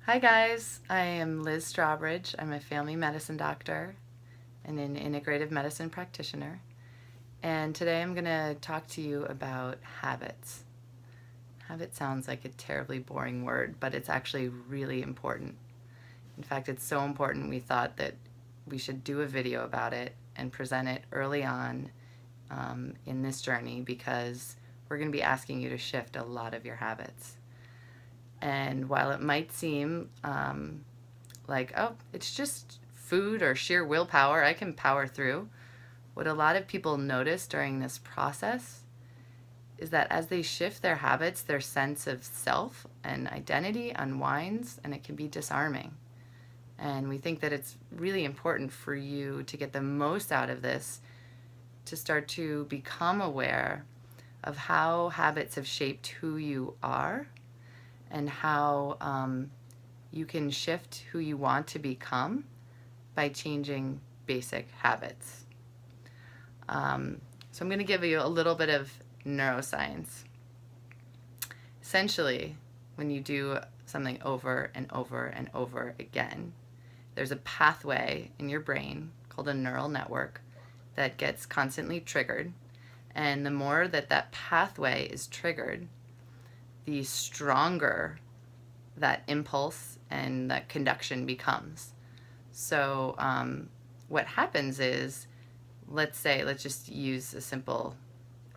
Hi guys, I am Liz Strawbridge. I'm a family medicine doctor and an integrative medicine practitioner. And today I'm going to talk to you about habits. Habit sounds like a terribly boring word, but it's actually really important. In fact, it's so important we thought that we should do a video about it and present it early on in this journey because we're going to be asking you to shift a lot of your habits. And while it might seem like, oh, it's just food or sheer willpower, I can power through, what a lot of people notice during this process is that as they shift their habits, their sense of self and identity unwinds, and it can be disarming. And we think that it's really important for you to get the most out of this, to start to become aware of how habits have shaped who you are and how you can shift who you want to become by changing basic habits. So I'm going to give you a little bit of neuroscience. Essentially, when you do something over and over and over again, there's a pathway in your brain called a neural network that gets constantly triggered. And the more that that pathway is triggered, the stronger that impulse and that conduction becomes. So what happens is, let's just use a simple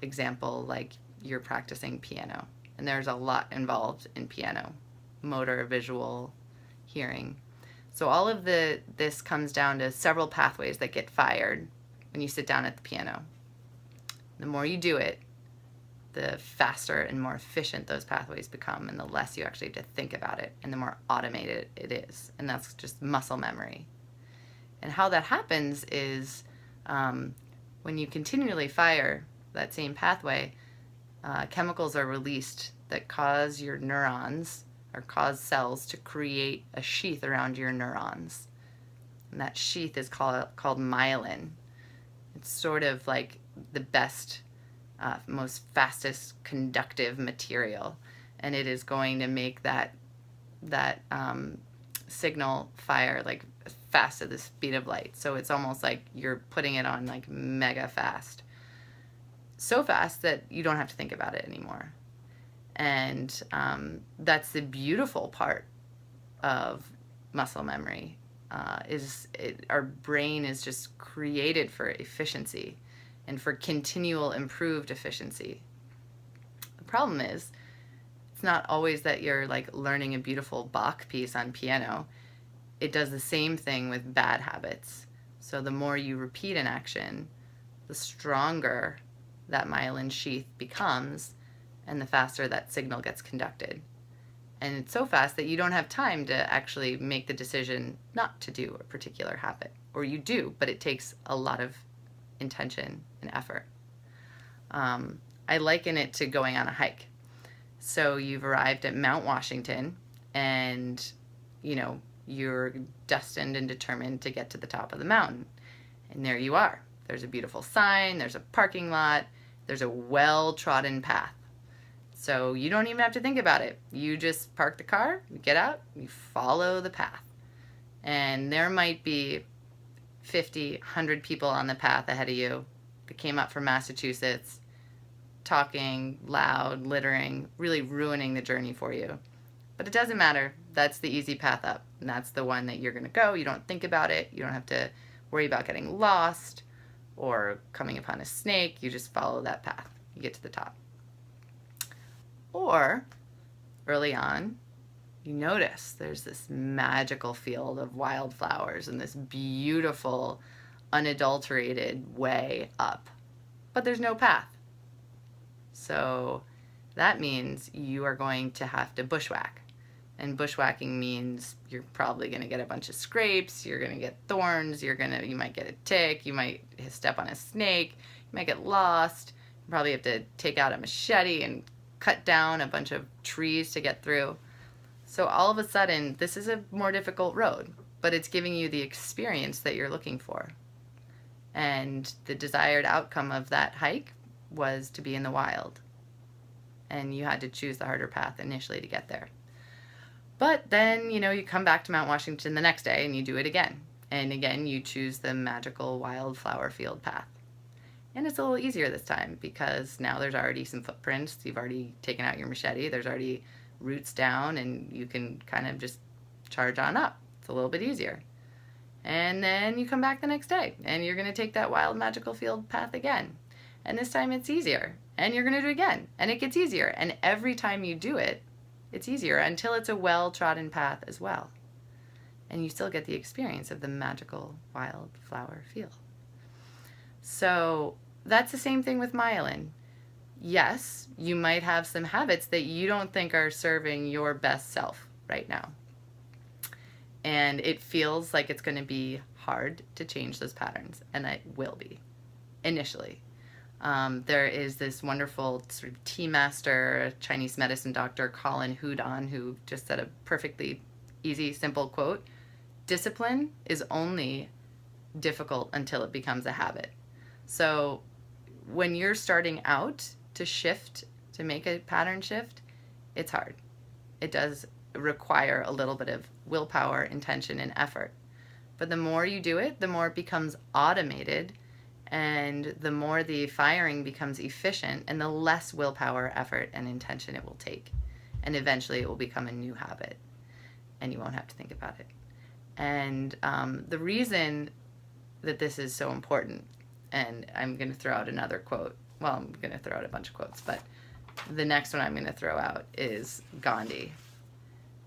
example like you're practicing piano. And there's a lot involved in piano: motor, visual, hearing. So all of this comes down to several pathways that get fired when you sit down at the piano. The more you do it, the faster and more efficient those pathways become, and the less you actually have to think about it, and the more automated it is. And that's just muscle memory. And how that happens is when you continually fire that same pathway, chemicals are released that cause your neurons or cause cells to create a sheath around your neurons. And that sheath is called myelin. It's sort of like the best most fastest conductive material, and it is going to make that signal fire like fast at the speed of light. So it's almost like you're putting it on like mega fast, so fast that you don't have to think about it anymore. And that's the beautiful part of muscle memory. Our brain is just created for efficiency and for continual improved efficiency. The problem is, it's not always that you're like learning a beautiful Bach piece on piano. It does the same thing with bad habits. So the more you repeat an action, the stronger that myelin sheath becomes, and the faster that signal gets conducted. And it's so fast that you don't have time to actually make the decision not to do a particular habit. Or you do, but it takes a lot of intention and effort. I liken it to going on a hike. So you've arrived at Mount Washington, and you're destined and determined to get to the top of the mountain. And there you are. There's a beautiful sign, there's a parking lot, there's a well-trodden path. So you don't even have to think about it. You just park the car, you get out, you follow the path. And there might be 50, 100 people on the path ahead of you that came up from Massachusetts, talking loud, littering, really ruining the journey for you. But it doesn't matter. That's the easy path up, and that's the one that you're going to go. You don't think about it. You don't have to worry about getting lost or coming upon a snake. You just follow that path. You get to the top. Or early on, you notice there's this magical field of wildflowers and this beautiful, unadulterated way up. But there's no path. So that means you are going to have to bushwhack. And bushwhacking means you're probably going to get a bunch of scrapes, you're going to get thorns, you might get a tick, you might step on a snake, you might get lost, you probably have to take out a machete and cut down a bunch of trees to get through. So all of a sudden, this is a more difficult road, but it's giving you the experience that you're looking for. And the desired outcome of that hike was to be in the wild. And you had to choose the harder path initially to get there. But then, you come back to Mount Washington the next day and you do it again. And again, you choose the magical wildflower field path. And it's a little easier this time because now there's already some footprints. You've already taken out your machete. There's already roots down, and you can kind of just charge on up. It's a little bit easier. And then you come back the next day, and you're going to take that wild magical field path again. And this time it's easier. And you're going to do it again, and it gets easier. And every time you do it, it's easier until it's a well-trodden path as well. And you still get the experience of the magical wildflower field. So that's the same thing with myelin. Yes, you might have some habits that you don't think are serving your best self right now. And it feels like it's going to be hard to change those patterns, and it will be initially. There is this wonderful sort of tea master, Chinese medicine doctor, Colin Hudon, who just said a perfectly easy, simple quote: discipline is only difficult until it becomes a habit. So when you're starting out to shift, to make a pattern shift, it's hard. It does require a little bit of willpower, intention, and effort. But the more you do it, the more it becomes automated, and the more the firing becomes efficient, and the less willpower, effort, and intention it will take. And eventually it will become a new habit, and you won't have to think about it. And the reason that this is so important, and I'm going to throw out another quote. Well, I'm going to throw out a bunch of quotes, but the next one I'm going to throw out is Gandhi.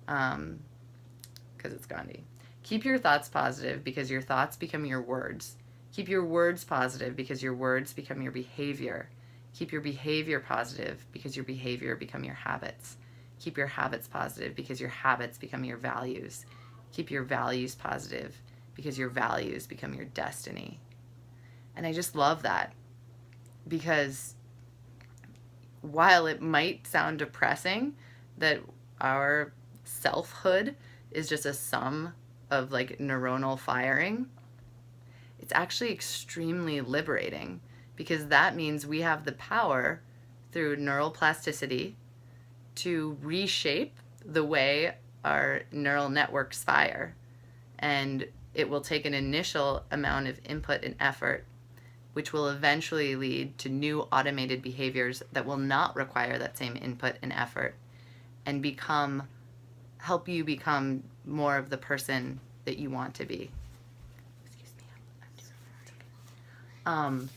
Because it's Gandhi. Keep your thoughts positive because your thoughts become your words. Keep your words positive because your words become your behavior. Keep your behavior positive because your behavior become your habits. Keep your habits positive because your habits become your values. Keep your values positive because your values become your destiny. And I just love that, because while it might sound depressing that our selfhood is just a sum of like neuronal firing, it's actually extremely liberating, because that means we have the power through neural plasticity to reshape the way our neural networks fire. And it will take an initial amount of input and effort, which will eventually lead to new automated behaviors that will not require that same input and effort, and help you become more of the person that you want to be. Excuse me, I'm doing